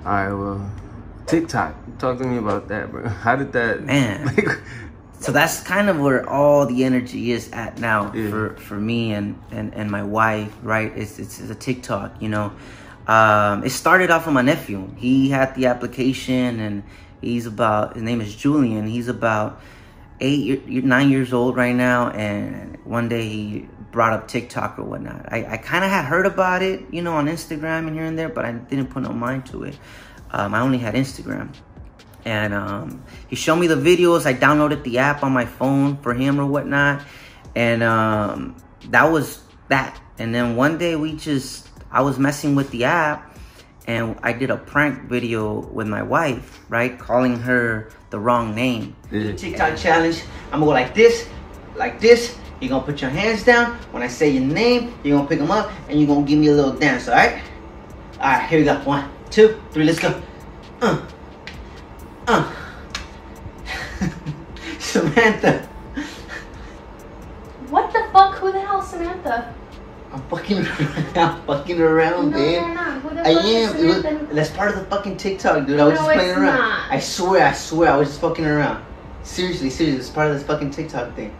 All right, well, TikTok. Talk to me about that, bro. How did that... Man. So that's kind of where all the energy is at now for me and my wife, right? It's a TikTok, you know. It started off with my nephew. He had the application, and his name is Julian. He's about 9 years old right now, and one day he brought up TikTok or whatnot. I kind of had heard about it, you know, on Instagram and here and there, but I didn't put no mind to it. I only had Instagram. And he showed me the videos. I downloaded the app on my phone for him or whatnot. And that was that. And then one day I was messing with the app, and I did a prank video with my wife, right? Calling her the wrong name. TikTok challenge. I'm gonna go like this. You're gonna put your hands down. When I say your name, you're gonna pick them up, and you're gonna give me a little dance, all right? All right, here we go. 1, 2, 3, let's go. Samantha. What the fuck? Who the hell is Samantha? I'm fucking around, no, babe. You're not. Who the I fuck am. is Samantha? That's part of the fucking TikTok, dude. I was just playing around. Not. I swear, I was just fucking around. Seriously, it's part of this fucking TikTok thing.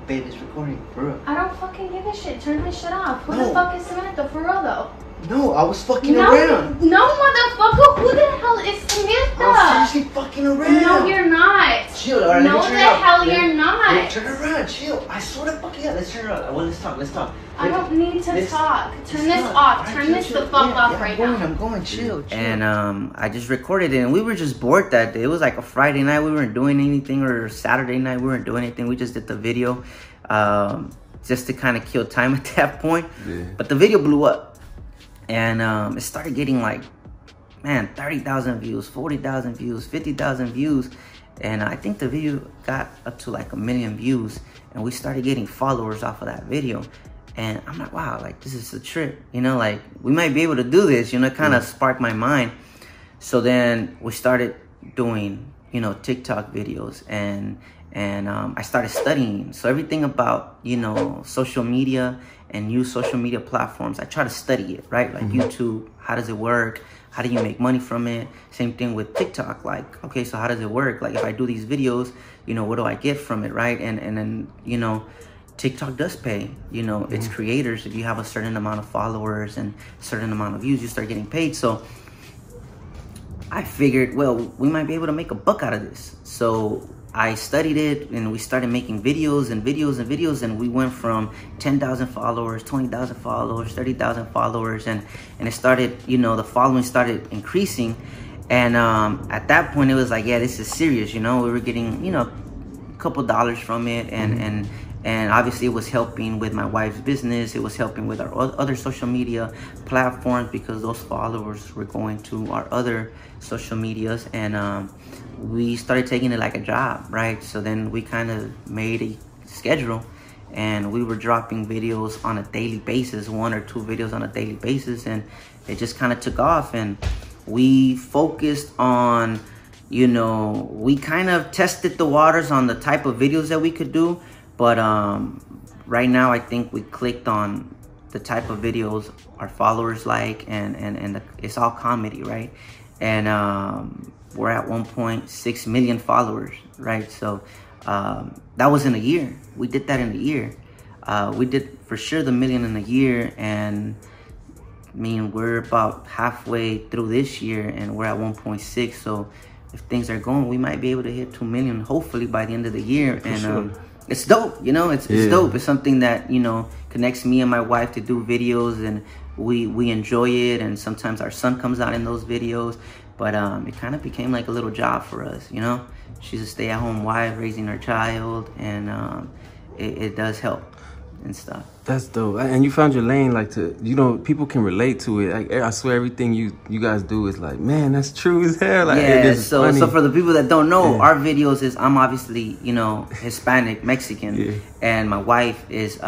Babe, it's recording, for real. I don't fucking give a shit. Turn my shit off. Who the fuck is Samantha? For real though. No, I was fucking around. No, motherfucker. Who the hell is Samantha? I was seriously fucking around. No, you're not. Chill, alright. No, the hell you're not. Turn around, chill. I swear to fucking God. Let's turn around. Well, let's talk. I don't need to talk. Turn this off. Turn this the fuck off right now. I'm going, chill. And I just recorded it, and we were just bored that day. It was like a Friday night. We weren't doing anything, or Saturday night. We weren't doing anything. We just did the video just to kind of kill time at that point. Yeah. But the video blew up. And it started getting like, man, 30,000 views, 40,000 views, 50,000 views. And I think the video got up to like 1 million views. And we started getting followers off of that video. And I'm like, wow, like this is a trip. You know, like we might be able to do this. You know, it kind of sparked my mind. So then we started doing, you know, TikTok videos. And I started studying. So everything about, you know, social media and use social media platforms, I try to study it, right? Like YouTube, how does it work? How do you make money from it? Same thing with TikTok. Like, okay, so how does it work? Like if I do these videos, you know, what do I get from it, right? And then, you know, TikTok does pay, you know, its creators. If you have a certain amount of followers and a certain amount of views, you start getting paid. So I figured, well, we might be able to make a buck out of this. So I studied it, and we started making videos, and we went from 10,000 followers, 20,000 followers, 30,000 followers, and it started, you know, the following started increasing. And at that point, it was like, yeah, this is serious, you know. We were getting, you know, a couple dollars from it, and obviously it was helping with my wife's business. It was helping with our other social media platforms, because those followers were going to our other social medias, and we started taking it like a job, right? So then we kind of made a schedule, and we were dropping videos on a daily basis, 1 or 2 videos on a daily basis, and it just kind of took off. And we focused on, you know, we kind of tested the waters on the type of videos that we could do, but right now I think we clicked on the type of videos our followers like, and it's all comedy, right? And we're at 1.6 million followers, right? So that was in a year. We did that in a year. We did for sure the 1 million in a year, and I mean, we're about halfway through this year, and we're at 1.6. So if things are going, we might be able to hit 2 million hopefully by the end of the year. And sure. It's dope, you know. It's dope. It's something that, you know, connects me and my wife to do videos, and we enjoy it. And sometimes our son comes out in those videos. But it kind of became like a little job for us, you know. She's a stay-at-home wife raising her child, and it does help and stuff. That's dope. And you found your lane, like, to, you know, people can relate to it. Like, I swear everything you guys do is like, man, that's true as hell. Like, yeah, so for the people that don't know, our videos is, I'm obviously, you know, Hispanic, Mexican, and my wife is,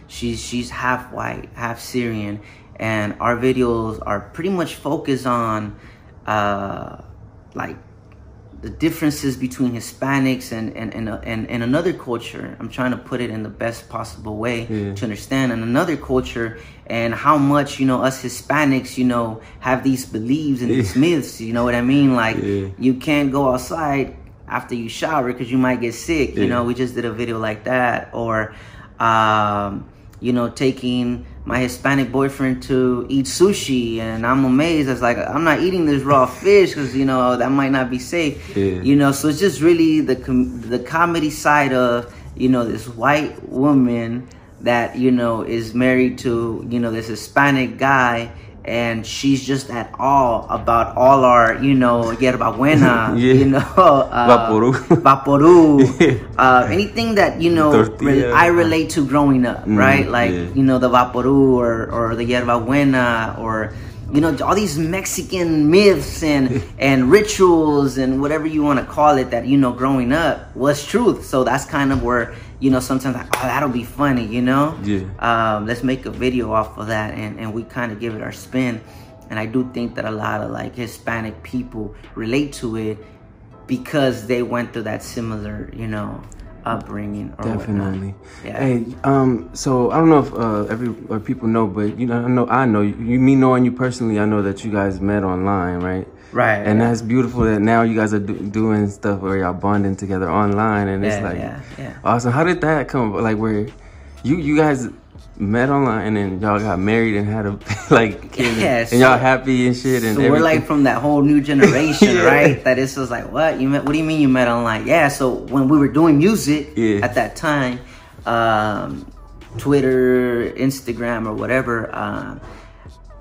she's half white, half Syrian, and our videos are pretty much focused on, like, the differences between Hispanics and another culture. I'm trying to put it in the best possible way to understand, and another culture, and how much, you know, us Hispanics, you know, have these beliefs and these myths, you know what I mean? Like, you can't go outside after you shower because you might get sick. You know, we just did a video like that. Or, you know, taking my Hispanic boyfriend to eat sushi, and I'm amazed. I was like, I'm not eating this raw fish because, you know, that might not be safe. You know, so it's just really the comedy side of, you know, this white woman that, you know, is married to, you know, this Hispanic guy, and she's just at all about all our, you know, yerba buena, you know, vaporu, anything that, you know, I relate to growing up, right? Like, you know, the vaporu or the yerba buena, or, you know, all these Mexican myths and rituals and whatever you want to call it that, you know, growing up was truth. So that's kind of where, you know, sometimes like, oh, that'll be funny, you know? Let's make a video off of that, and we kind of give it our spin. And I do think that a lot of like Hispanic people relate to it because they went through that similar, you know, upbringing or definitely. Hey, so I don't know if people know, but you know, I know you, me knowing you personally, I know that you guys met online, right? Right. And that's beautiful that now you guys are doing stuff where y'all bonding together online, and it's like awesome. How did that come? Like, where you guys met online and y'all got married and had a like kids, and y'all happy and shit, and so we're like from that whole new generation, right? That it's just like, what you met? What do you mean you met online? Yeah. So when we were doing music at that time, Twitter, Instagram, or whatever.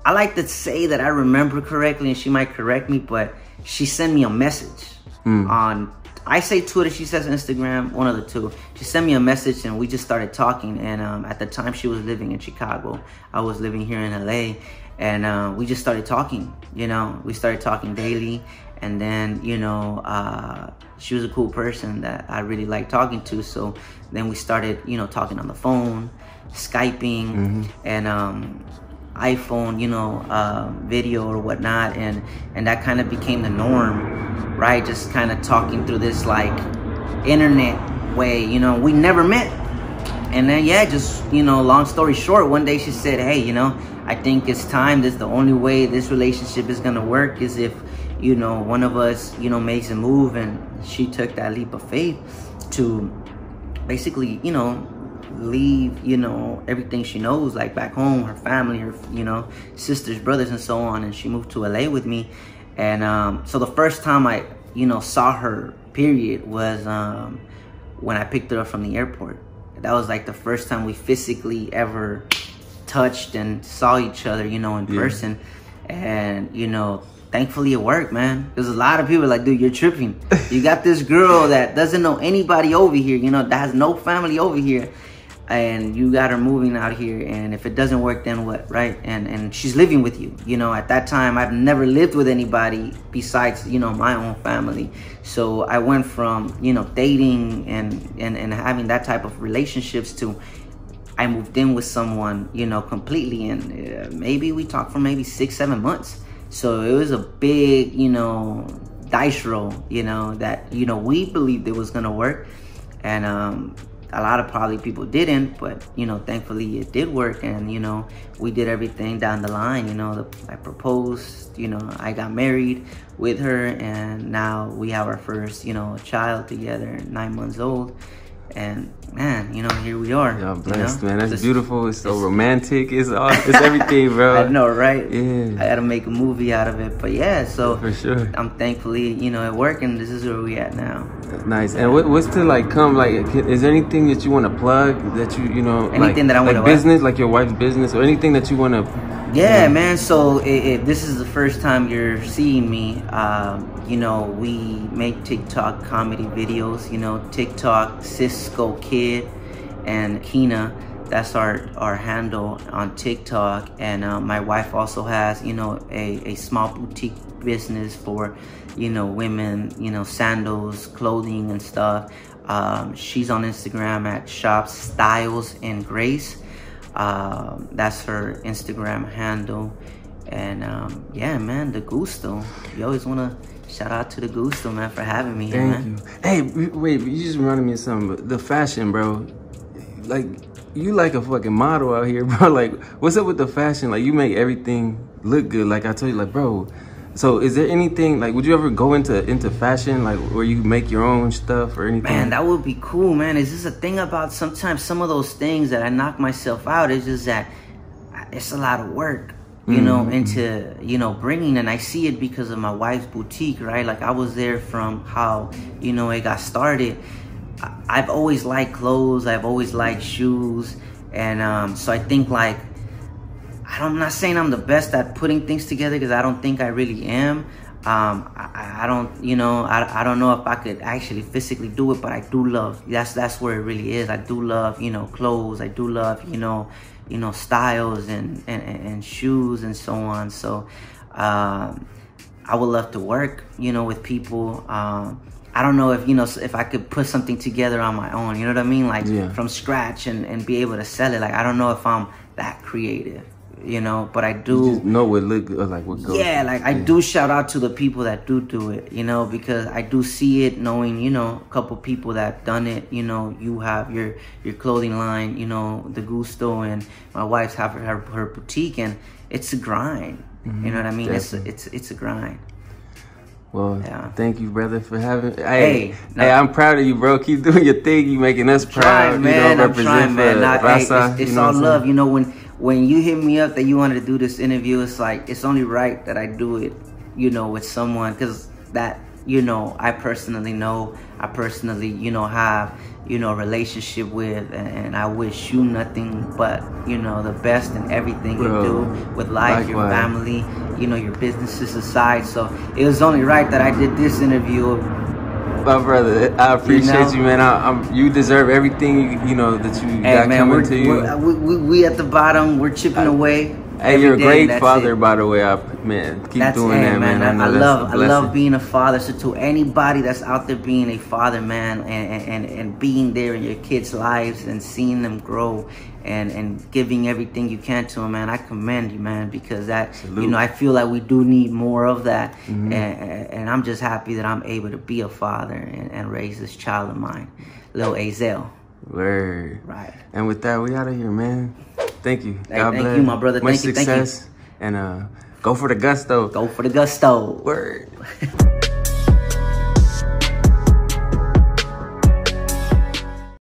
I like to say that I remember correctly, and she might correct me, but she sent me a message on, I say Twitter, she says Instagram, one of the two. She sent me a message, and we just started talking. And at the time, she was living in Chicago. I was living here in LA, and we just started talking. You know, we started talking daily, and then, you know, she was a cool person that I really liked talking to. So then we started, you know, talking on the phone, Skyping, and iPhone, you know, video or whatnot, and that kind of became the norm, right? Just kind of talking through this like internet way, you know. We never met, and then just, you know, long story short, one day she said, hey, you know, I think it's time. This is the only way this relationship is gonna work is if, you know, one of us, you know, makes a move. And she took that leap of faith to basically, you know, leave, you know, everything she knows, like back home, her family, her, you know, sisters, brothers, and so on, and she moved to LA with me. And so the first time I, you know, saw her, period, was when I picked her up from the airport. That was like the first time we physically ever touched and saw each other, you know, in person. And, you know, thankfully it worked, man. There's a lot of people like, dude, you're tripping. You got this girl that doesn't know anybody over here, you know, that has no family over here, and you got her moving out here, and if it doesn't work, then what, right? And she's living with you. You know, at that time, I've never lived with anybody besides, you know, my own family. So I went from, you know, dating and having that type of relationships to I moved in with someone, you know, completely, and maybe we talked for maybe 6-7 months. So it was a big, you know, dice roll, you know, that, you know, we believed it was gonna work, and a lot of probably people didn't, but, you know, thankfully it did work. And, you know, we did everything down the line. You know, I proposed, you know, I got married with her, and now we have our first, you know, child together, 9 months old. And man, you know, here we are. Y'all blessed, you know? Man. That's beautiful. It's so romantic. It's everything, bro. I know, right? Yeah. I gotta make a movie out of it. But yeah, so for sure, I'm thankfully, you know, it worked, and this is where we at now. That's nice. And what's to like come? Like, is there anything that you want to plug that you know, anything like, that I want like business, like your wife's business, or anything that you want to? Yeah, man. So if this is the first time you're seeing me, you know, we make TikTok comedy videos. You know, TikTok Cisco Kid and Kina. That's our handle on TikTok. And my wife also has, you know, a small boutique business for, you know, women, you know, sandals, clothing, and stuff. She's on Instagram at Shop Styles and Grace. That's her Instagram handle. And yeah, man, the gusto. You always want to shout out to the Gusto, man, for having me here, man. Thank you. Hey, wait, you just reminded me of something. The fashion, bro. Like, you like a fucking model out here, bro. Like, what's up with the fashion? Like, you make everything look good. Like, I told you, like, bro. So, is there anything, like, would you ever go into fashion, like, where you make your own stuff or anything? Man, that would be cool, man. Is this a thing about sometimes some of those things that I knock myself out? It's just that it's a lot of work, you know, into, you know, bringing, and I see it because of my wife's boutique, right? Like, I was there from how, you know, it got started. I've always liked clothes. I've always liked shoes. And so I think, like, I'm not saying I'm the best at putting things together, because I don't think I really am. I don't, you know, I don't know if I could actually physically do it, but I do love, that's where it really is. I do love, you know, clothes. I do love, you know, styles and shoes and so on. So I would love to work, you know, with people. I don't know if, you know, if I could put something together on my own, you know what I mean? Like, from scratch and be able to sell it. Like, I don't know if I'm that creative, you know, but I do. You just know what look like what goes. Yeah, like, I do shout out to the people that do it, you know, because I do see it, knowing, you know, a couple people that done it. You know, you have your clothing line, you know, the Gusto, and my wife's have her boutique, and it's a grind. You know what I mean? Definitely. It's a grind. Well, thank you, brother, for having. Hey, I'm proud of you, bro. Keep doing your thing. You making us proud. Man, you know, represent for Raza. It's all love. You know, when you hit me up that you wanted to do this interview, it's like, it's only right that I do it, you know, with someone, because that, you know, I personally, you know, have, you know, a relationship with, and I wish you nothing but, you know, the best in everything you do with life, your family, you know, your businesses aside. So it was only right that I did this interview. My brother, I appreciate you, man. You deserve everything, you know, that you got coming to you. We at the bottom, we're chipping away. Hey, you're a great father, by the way. Man, keep doing that, man. I love being a father. So to anybody that's out there being a father, man, and being there in your kids' lives and seeing them grow and giving everything you can to them, man, I commend you, man, because that, you know, I feel like we do need more of that. And I'm just happy that I'm able to be a father and raise this child of mine, little Azel. Word. Right. And with that, we out of here, man. Thank you. God bless. Thank you, my brother. Much success. And go for the gusto. Go for the gusto. Word.